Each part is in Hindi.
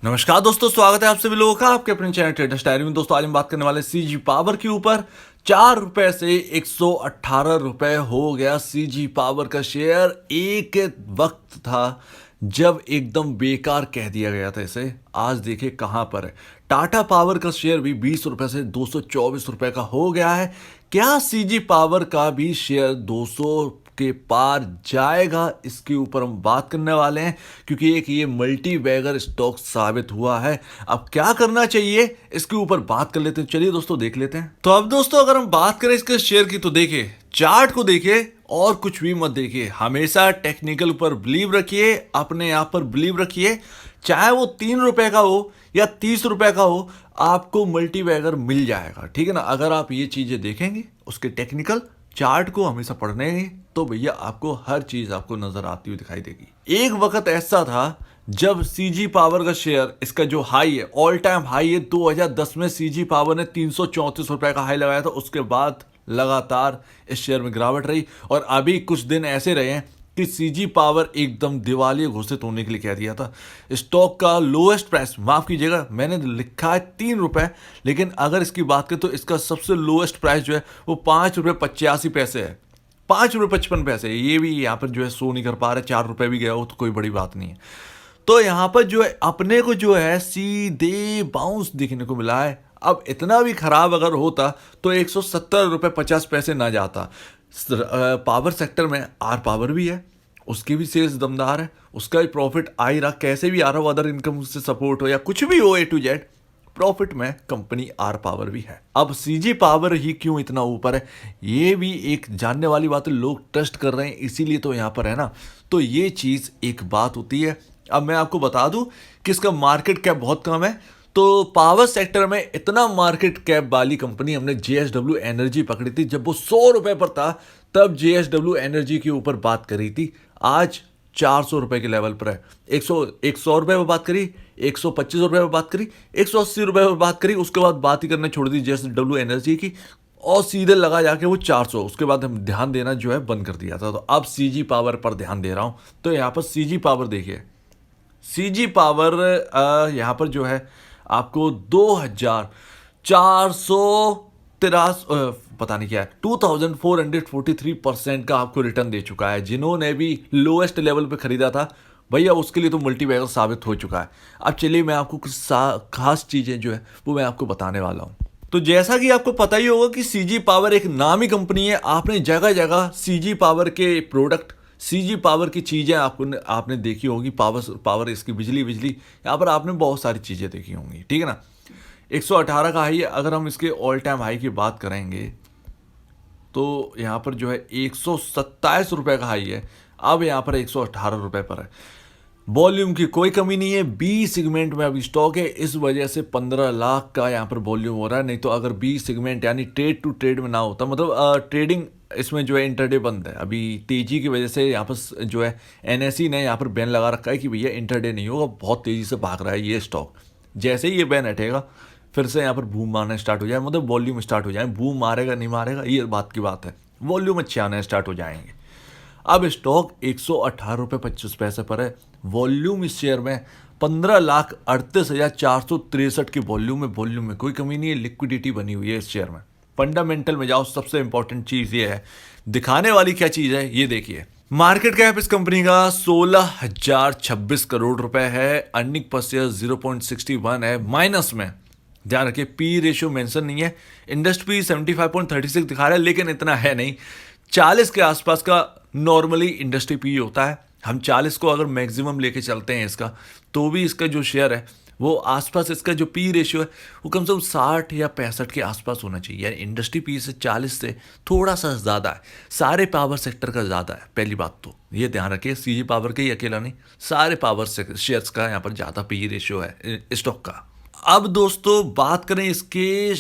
नमस्कार दोस्तों, स्वागत है आप सभी लोगों का आपके अपने चैनल ट्रेडर्स डायरी में। दोस्तों आज हम बात करने वाले सीजी पावर के ऊपर। 4 रुपए से 118 रुपए हो गया सीजी पावर का शेयर। एक वक्त था जब एकदम बेकार कह दिया गया था इसे। आज देखिए कहां पर है। टाटा पावर का शेयर भी 20 रुपए से 224 रुपए का हो गया है। क्या सीजी पावर का भी शेयर 200 के पार जाएगा? इसके ऊपर हम बात करने वाले हैं, क्योंकि एक ये मल्टी बैगर स्टॉक साबित हुआ है। अब क्या करना चाहिए इसके ऊपर बात कर लेते हैं। चलिए दोस्तों देख लेते हैं। तो अब दोस्तों अगर हम बात करें इसके शेयर की, तो देखिए चार्ट को देखिए और कुछ भी मत देखिए। हमेशा टेक्निकल पर बिलीव रखिए, अपने आप पर बिलीव रखिए। चाहे वो 3 रुपए का हो या 30 रुपए का हो, आपको मल्टी बैगर मिल जाएगा। ठीक है ना। अगर आप ये चीजें देखेंगे, उसके टेक्निकल चार्ट को हमेशा पढ़ने, तो भैया आपको हर चीज आपको नजर आती हुई दिखाई देगी। एक वक्त ऐसा था जब सीजी पावर का शेयर, इसका जो हाई है, ऑल टाइम हाई है 2010 में सीजी पावर ने 334 रुपए का हाई लगाया था। उसके बाद लगातार इस शेयर में गिरावट रही और अभी कुछ दिन ऐसे रहे हैं कि सीजी पावर एकदम दिवालिया घोषित होने के लिए कह दिया था। स्टॉक का लोएस्ट प्राइस, माफ कीजिएगा मैंने लिखा है 3 रुपए, लेकिन अगर इसकी बात करें तो इसका सबसे लोएस्ट प्राइस जो है वो 5 रुपए 85 पैसे है। 5 रुपए 55 पैसे। ये भी यहाँ पर जो है शो नहीं कर पा रहे। 4 रुपए भी गया हो तो कोई बड़ी बात नहीं है। तो यहाँ पर जो है अपने को जो है सीधे बाउंस देखने को मिला है। अब इतना भी खराब अगर होता तो 170 रुपए 50 पैसे ना जाता। पावर सेक्टर में आर पावर भी है, उसकी भी सेल्स दमदार है, उसका भी प्रॉफिट आ ही रहा, कैसे भी आ रहा हो, अदर इनकम से सपोर्ट हो या कुछ भी हो, A to Z प्रॉफिट में कंपनी आर पावर भी है। अब सीजी पावर ही क्यों इतना ऊपर है, ये भी एक जानने वाली बात है। लोग ट्रस्ट कर रहे हैं इसीलिए तो यहाँ पर है ना। तो ये चीज एक बात होती है। अब मैं आपको बता दूं कि इसका मार्केट कैप बहुत कम है। तो पावर सेक्टर में इतना मार्केट कैप वाली कंपनी हमने JSW एनर्जी पकड़ी थी जब वो 100 रुपए पर था। तब JSW एनर्जी के ऊपर बात करी थी। आज 400 रुपए के लेवल पर है। 100 रुपए पर बात करी, 125 रुपए पर बात करी, 180 रुपए पर बात करी। उसके बाद बात ही करना छोड़ दी JSW एनर्जी की और सीधे लगा जाके वो 400। उसके बाद हम ध्यान देना जो है बंद कर दिया था। तो अब सीजी पावर पर ध्यान दे रहा हूं। तो यहाँ पर सीजी पावर देखिए, सीजी पावर यहाँ पर जो है आपको 2483 पता नहीं क्या है, 2443% का आपको रिटर्न दे चुका है। जिन्होंने भी लोएस्ट लेवल पे खरीदा था भैया, उसके लिए तो मल्टी बैगर साबित हो चुका है। अब चलिए मैं आपको कुछ खास चीजें जो है वो मैं आपको बताने वाला हूँ। तो जैसा कि आपको पता ही होगा कि सीजी पावर एक नामी कंपनी है। आपने जगह जगह सीजी पावर के प्रोडक्ट, सीजी पावर की चीजें आपने देखी होगी। पावर इसकी बिजली यहाँ पर आपने बहुत सारी चीजें देखी होंगी। ठीक है ना। 118 का हाई है। अगर हम इसके ऑल टाइम हाई की बात करेंगे तो यहाँ पर जो है 127 रुपए का हाई है। अब यहाँ पर 118 रुपए पर है। वॉल्यूम की कोई कमी नहीं है। बी सेगमेंट में अभी स्टॉक है, इस वजह से 15 लाख का यहाँ पर वॉल्यूम हो रहा है। नहीं तो अगर बी सेगमेंट यानी ट्रेड टू ट्रेड में ना होता, मतलब ट्रेडिंग इसमें जो है इंटरडे बंद है। अभी तेजी की वजह से यहाँ पर जो है NSE ने यहाँ पर बैन लगा रखा है कि भैया इंटरडे नहीं होगा। बहुत तेजी से भाग रहा है ये स्टॉक। जैसे ही ये बैन हटेगा फिर से यहाँ पर बूम मारना स्टार्ट हो जाए, मतलब वॉल्यूम स्टार्ट हो जाए। बूम मारेगा नहीं मारेगा ये बात की बात है, वॉल्यूम अच्छे आने स्टार्ट हो जाएंगे। अब स्टॉक 118 रुपए 25 पैसे पर है। वॉल्यूम इस शेयर में 15,38,463 की वॉल्यूम में कोई कमी नहीं है। लिक्विडिटी बनी हुई है इस शेयर में। फंडामेंटल में जाओ, सबसे इंपॉर्टेंट चीज ये है, दिखाने वाली क्या चीज है ये देखिए। मार्केट कैप इस कंपनी का 16,026 करोड़ रुपए है। अर्निंग पर शेयर 0.61 है, माइनस में। ध्यान रखिए पी रेशियो मेंशन नहीं है। इंडस्ट्री 75.36 दिखा रहा है, लेकिन इतना है नहीं। 40 के आसपास का नॉर्मली इंडस्ट्री पी होता है। हम 40 को अगर मैक्सिमम लेके चलते हैं इसका, तो भी इसका जो शेयर है वो आसपास, इसका जो पी रेशियो है वो कम से कम 60 या 65 के आसपास होना चाहिए। यानी इंडस्ट्री पी से 40 से थोड़ा सा ज़्यादा है। सारे पावर सेक्टर का ज़्यादा है। पहली बात तो ये ध्यान रखिए, सीजी पावर का ही अकेला नहीं, सारे पावर शेयर्स का यहाँ पर ज़्यादा पी रेशियो है स्टॉक का। अब दोस्तों बात करें इसके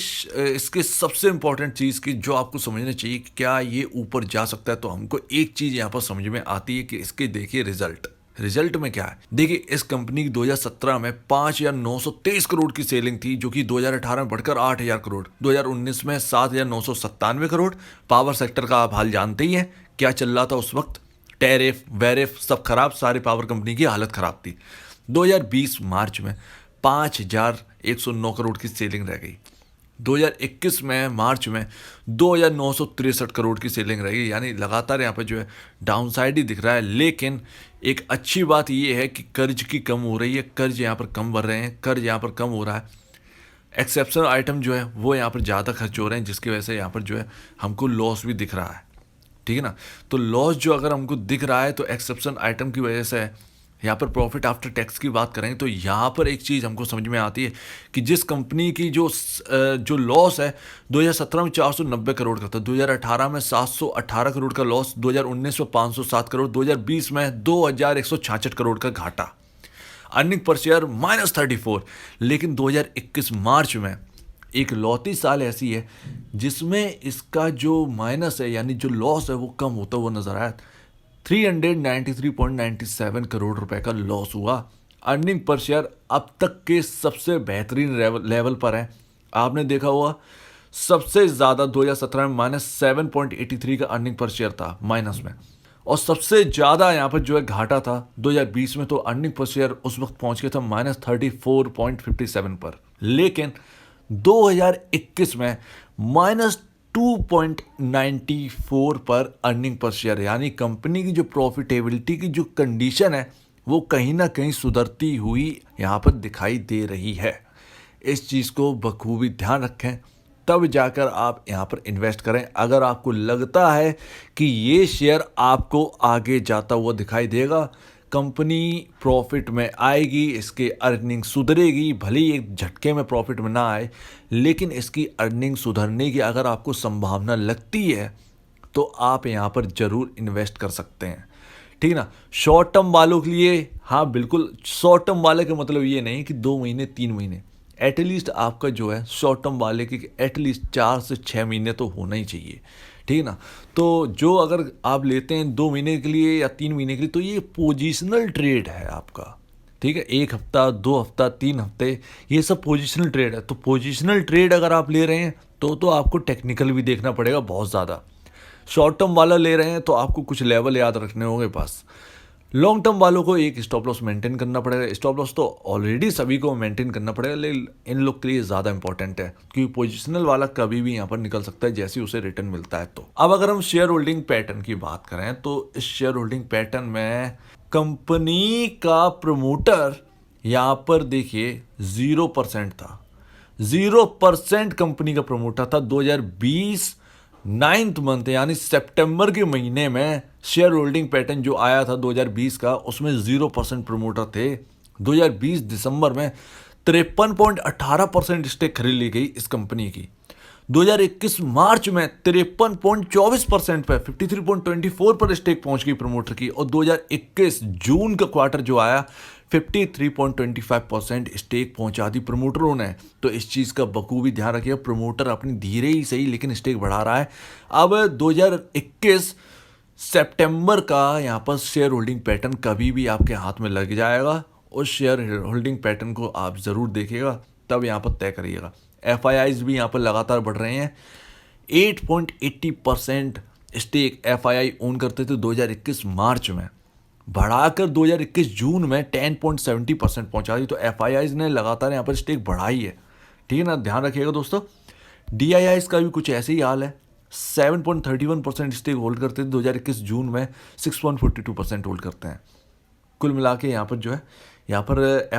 सबसे इंपॉर्टेंट चीज़ की जो आपको समझना चाहिए कि क्या ये ऊपर जा सकता है। तो हमको एक चीज़ यहाँ पर समझ में आती है कि इसके देखिए रिजल्ट में क्या है। देखिए इस कंपनी की 2017 में 5,923 करोड़ की सेलिंग थी, जो कि 2018 में बढ़कर 8,000 करोड़, 2019 में 7,997 करोड़। पावर सेक्टर का आप हाल जानते ही हैं, क्या चल रहा था उस वक्त। टैरिफ वेरिफ सब खराब, सारे पावर कंपनी की हालत खराब थी। 2020 मार्च में 5,109 करोड़ की सेलिंग रह गई। 2021 में मार्च में 2,963 करोड़ की सेलिंग रहेगी, यानी लगातार यहाँ पे जो है डाउनसाइड ही दिख रहा है। लेकिन एक अच्छी बात ये है कि कर्ज की कम हो रही है, कर्ज यहाँ पर कम बढ़ रहे हैं, कर्ज यहाँ पर कम हो रहा है। एक्सेप्शनल आइटम जो है वो यहाँ पर ज़्यादा खर्च हो रहे हैं, जिसकी वजह से यहाँ पर जो है हमको लॉस भी दिख रहा है, ठीक है ना। तो लॉस जो अगर हमको दिख रहा है तो एक्सेप्शन आइटम की वजह से है। यहाँ पर प्रॉफिट आफ्टर टैक्स की बात करें तो यहाँ पर एक चीज़ हमको समझ में आती है कि जिस कंपनी की जो लॉस है 2017 में 490 करोड़ का था, 2018 में 718 करोड़ का लॉस, 2019 में 507 करोड़, 2020 में 2,166 करोड़ का घाटा, अर्निंग पर शेयर -34। लेकिन 2021 मार्च में एक लौती साल ऐसी है जिसमें इसका जो माइनस है यानी जो लॉस है वो कम होता हुआ नजर आया। 393.97 करोड़ रुपए का लॉस हुआ। अर्निंग पर शेयर अब तक के सबसे बेहतरीन लेवल पर है। आपने देखा हुआ सबसे ज़्यादा 2017 में -7.83 का अर्निंग पर शेयर था माइनस में, और सबसे ज़्यादा यहाँ पर जो है घाटा था 2020 में, तो अर्निंग पर शेयर उस वक्त पहुंच गया था -34.57 पर। लेकिन 2021 में -2.94 पर अर्निंग पर शेयर, यानी कंपनी की जो प्रॉफिटेबिलिटी की जो कंडीशन है वो कहीं ना कहीं सुधरती हुई यहाँ पर दिखाई दे रही है। इस चीज़ को बखूबी ध्यान रखें, तब जाकर आप यहाँ पर इन्वेस्ट करें। अगर आपको लगता है कि ये शेयर आपको आगे जाता हुआ दिखाई देगा, कंपनी प्रॉफिट में आएगी, इसके अर्निंग सुधरेगी, भले ही एक झटके में प्रॉफिट में ना आए, लेकिन इसकी अर्निंग सुधरने की अगर आपको संभावना लगती है तो आप यहाँ पर ज़रूर इन्वेस्ट कर सकते हैं, ठीक है ना। शॉर्ट टर्म वालों के लिए हाँ बिल्कुल, शॉर्ट टर्म वाले का मतलब ये नहीं कि 2 महीने 3 महीने, एटलीस्ट आपका जो है शॉर्ट टर्म वाले की एटलीस्ट 4 से 6 महीने तो होना ही चाहिए, ठीक है ना। तो जो अगर आप लेते हैं 2 महीने के लिए या 3 महीने के लिए तो ये पोजिशनल ट्रेड है आपका, ठीक है। 1 हफ्ता, 2 हफ्ता, 3 हफ्ते, ये सब पोजिशनल ट्रेड है। तो पोजिशनल ट्रेड अगर आप ले रहे हैं तो आपको टेक्निकल भी देखना पड़ेगा बहुत ज़्यादा। शॉर्ट टर्म वाला ले रहे हैं तो आपको कुछ लेवल याद रखने होंगे पास। लॉन्ग टर्म वालों को एक स्टॉप लॉस मेंटेन करना पड़ेगा। स्टॉप लॉस तो ऑलरेडी सभी को मेंटेन करना पड़ेगा, लेकिन इन लोग के लिए ज़्यादा इंपॉर्टेंट है क्योंकि पोजिशनल वाला कभी भी यहाँ पर निकल सकता है जैसे उसे रिटर्न मिलता है। तो अब अगर हम शेयर होल्डिंग पैटर्न की बात करें तो इस शेयर होल्डिंग पैटर्न में कंपनी का प्रमोटर यहाँ पर देखिए 0% था, 0% कंपनी का प्रमोटर था। 2020 9th मंथ यानी सितंबर के महीने में शेयर होल्डिंग पैटर्न जो आया था 2020 का, उसमें 0% प्रमोटर थे। 2020 दिसंबर में 53.18% स्टेक खरीद ली गई इस कंपनी की। 2021 मार्च में 53.24% पर 53.24 पर स्टेक पहुंच गई प्रमोटर की, और 2021 जून का क्वार्टर जो आया 53.25% स्टेक पहुंचा दी प्रमोटरों ने। तो इस चीज़ का बखूबी ध्यान रखिएगा, प्रमोटर अपनी धीरे ही सही लेकिन स्टेक बढ़ा रहा है। अब 2021 सितंबर का यहाँ पर शेयर होल्डिंग पैटर्न कभी भी आपके हाथ में लग जाएगा, उस शेयर होल्डिंग पैटर्न को आप ज़रूर देखिएगा, तब यहाँ पर तय करिएगा। FIIs भी यहाँ पर लगातार बढ़ रहे हैं। 8.80% स्टेक FII ओन करते थे 2021 मार्च में, बढ़ाकर 2021 जून में 10.70% पहुंचा दी। तो FIIs ने लगातार यहाँ पर स्टेक बढ़ाई है, ठीक है ना, ध्यान रखिएगा दोस्तों। DIIs का भी कुछ ऐसे ही हाल है, 7.31% स्टेक होल्ड करते थे 2021 जून में, 6.42% होल्ड करते हैं। कुल मिला के यहाँ पर जो है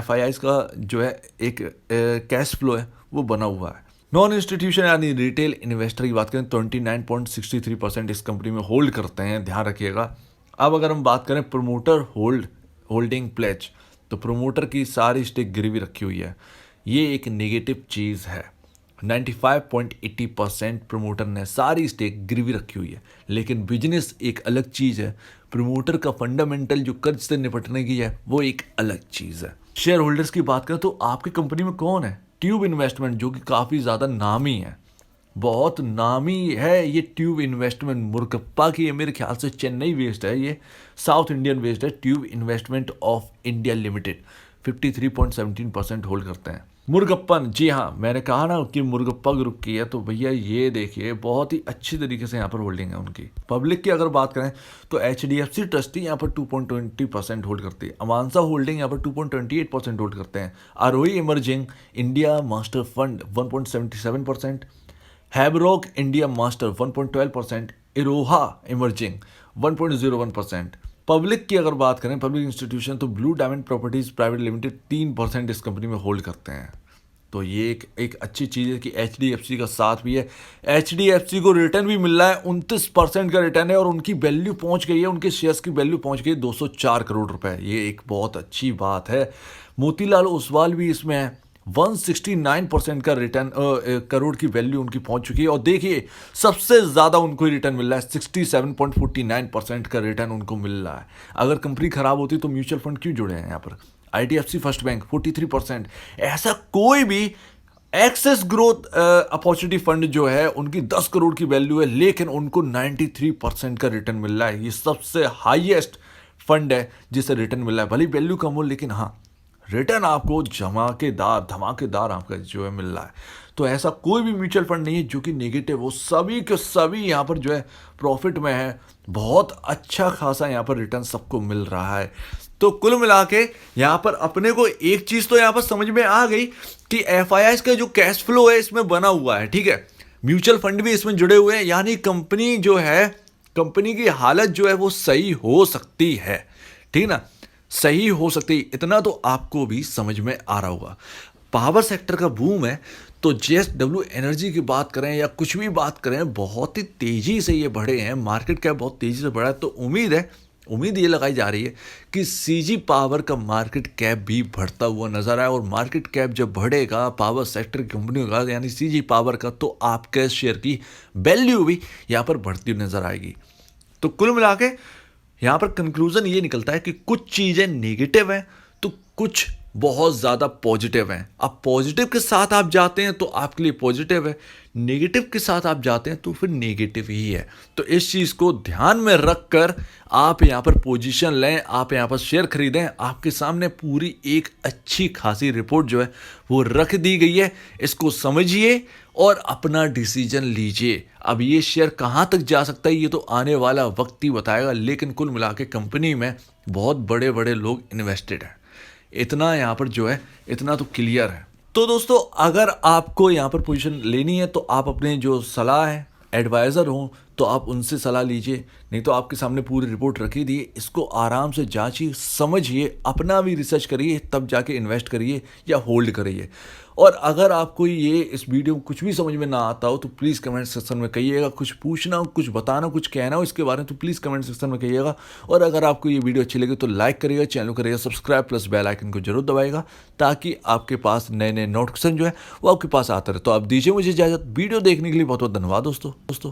FIIs का जो है एक कैश फ्लो है वो बना हुआ है। नॉन इंस्टीट्यूशन यानी रिटेल इन्वेस्टर की बात करें 29.63% इस कंपनी में होल्ड करते हैं, ध्यान रखिएगा। अब अगर हम बात करें प्रमोटर होल्डिंग प्लेज, तो प्रमोटर की सारी स्टेक गिरवी रखी हुई है, ये एक नेगेटिव चीज़ है। 95.80% प्रमोटर ने सारी स्टेक गिरवी रखी हुई है, लेकिन बिजनेस एक अलग चीज़ है। प्रमोटर का फंडामेंटल जो कर्ज से निपटने की है वो एक अलग चीज़ है। शेयर होल्डर्स की बात करें तो आपकी कंपनी में कौन है? ट्यूब इन्वेस्टमेंट, जो कि काफ़ी ज़्यादा नामी है, बहुत नामी है ये ट्यूब इन्वेस्टमेंट। मुर्गप्पा की, मेरे ख्याल से चेन्नई बेस्ड है, ये साउथ इंडियन बेस्ड है, tube investment of India limited. 53.17% hold करते हैं। मुर्गप्पन, जी हाँ, मैंने कहा ना कि मुर्गप्पा ग्रुप की है, तो भैया ये देखिए बहुत ही अच्छी तरीके से यहाँ पर होल्डिंग है उनकी। पब्लिक की अगर बात करें तो HDFC ट्रस्टी यहाँ पर 2.20% होल्ड करती है। अमांसा होल्डिंग यहाँ पर 2.28% होल्ड करते हैं। Aarohi emerging India master fund 1.77%, हैबरॉक इंडिया मास्टर 1.12%, इरोहा इमर्जिंग 1.01%। पब्लिक की अगर बात करें, पब्लिक इंस्टीट्यूशन, तो blue diamond properties private limited 3% इस कंपनी में होल्ड करते हैं। तो ये एक अच्छी चीज़ है कि HDFC का साथ भी है। HDFC को रिटर्न भी मिल रहा है, 29% का रिटर्न है, और उनकी वैल्यू पहुंच गई है, उनके शेयर्स की वैल्यू पहुंच गई 204 करोड़ रुपए। ये एक बहुत अच्छी बात है। मोतीलाल ओसवाल भी इसमें है, 169% का रिटर्न, करोड़ की वैल्यू उनकी पहुंच चुकी है। और देखिए सबसे ज़्यादा उनको रिटर्न मिल रहा है, 67.49% का रिटर्न उनको मिल रहा है। अगर कंपनी खराब होती तो म्यूचुअल फंड क्यों जुड़े हैं यहाँ पर। IDFC first bank 43%। ऐसा कोई भी एक्सेस ग्रोथ अपॉर्चुनिटी फंड जो है उनकी 10 करोड़ की वैल्यू है, लेकिन उनको 93% का रिटर्न मिल रहा है। ये सबसे हाईएस्ट फंड है जिसे रिटर्न मिल रहा है, भले वैल्यू कम हो, लेकिन हाँ रिटर्न आपको धमाकेदार आपका जो है मिल रहा है। तो ऐसा कोई भी म्यूचुअल फंड नहीं है जो कि नेगेटिव हो, सभी के सभी यहाँ पर जो है प्रॉफिट में है। बहुत अच्छा खासा यहाँ पर रिटर्न सबको मिल रहा है। तो कुल मिला के यहाँ पर अपने को एक चीज़ तो यहाँ पर समझ में आ गई कि FIIs का जो कैश फ्लो है इसमें बना हुआ है, ठीक है। म्यूचुअल फंड भी इसमें जुड़े हुए हैं, यानी कंपनी जो है, कंपनी की हालत जो है वो सही हो सकती है, ठीक ना, सही हो सकती। इतना तो आपको भी समझ में आ रहा होगा। पावर सेक्टर का बूम है, तो JSW एनर्जी की बात करें या कुछ भी बात करें, बहुत ही तेज़ी से ये बढ़े हैं, मार्केट कैप बहुत तेज़ी से बढ़ा है। तो उम्मीद ये लगाई जा रही है कि CG पावर का मार्केट कैप भी बढ़ता हुआ नजर आए। और मार्केट कैप जब बढ़ेगा पावर सेक्टर की कंपनियों का, यानी CG पावर का, तो आपके शेयर की वैल्यू भी यहाँ पर बढ़ती हुई नजर आएगी। तो कुल मिला के यहाँ पर कंक्लूजन ये निकलता है कि कुछ चीज़ें नेगेटिव हैं तो कुछ बहुत ज़्यादा पॉजिटिव हैं। अब पॉजिटिव के साथ आप जाते हैं तो आपके लिए पॉजिटिव है, नेगेटिव के साथ आप जाते हैं तो फिर नेगेटिव ही है। तो इस चीज़ को ध्यान में रख कर आप यहाँ पर पोजीशन लें, आप यहाँ पर शेयर खरीदें। आपके सामने पूरी एक अच्छी खासी रिपोर्ट जो है वो रख दी गई है, इसको समझिए और अपना डिसीजन लीजिए। अब ये शेयर कहाँ तक जा सकता है ये तो आने वाला वक्त ही बताएगा, लेकिन कुल मिला के कंपनी में बहुत बड़े बड़े लोग इन्वेस्टेड हैं, इतना यहाँ पर जो है इतना तो क्लियर है। तो दोस्तों अगर आपको यहाँ पर पोजीशन लेनी है तो आप अपने जो सलाह है, एडवाइज़र हों, तो आप उनसे सलाह लीजिए, नहीं तो आपके सामने पूरी रिपोर्ट रखी दी है, इसको आराम से जांचिए, समझिए, अपना भी रिसर्च करिए, तब जाके इन्वेस्ट करिए या होल्ड करिए। और अगर आपको ये इस वीडियो में कुछ भी समझ में ना आता हो तो प्लीज़ कमेंट सेक्शन में कहिएगा। कुछ पूछना हो, कुछ बताना, कुछ कहना हो इसके बारे में तो प्लीज़ कमेंट सेक्शन में कहिएगा। और अगर आपको ये वीडियो अच्छी लगे तो लाइक करिएगा, चैनल करिएगा सब्सक्राइब, प्लस बेल आइकन को जरूर दबाएगा, ताकि आपके पास नए नए नोटिफिकेशन जो है वो आपके पास आता रहे। तो आप दीजिए मुझे इजाज़त। वीडियो देखने के लिए बहुत बहुत धन्यवाद दोस्तों।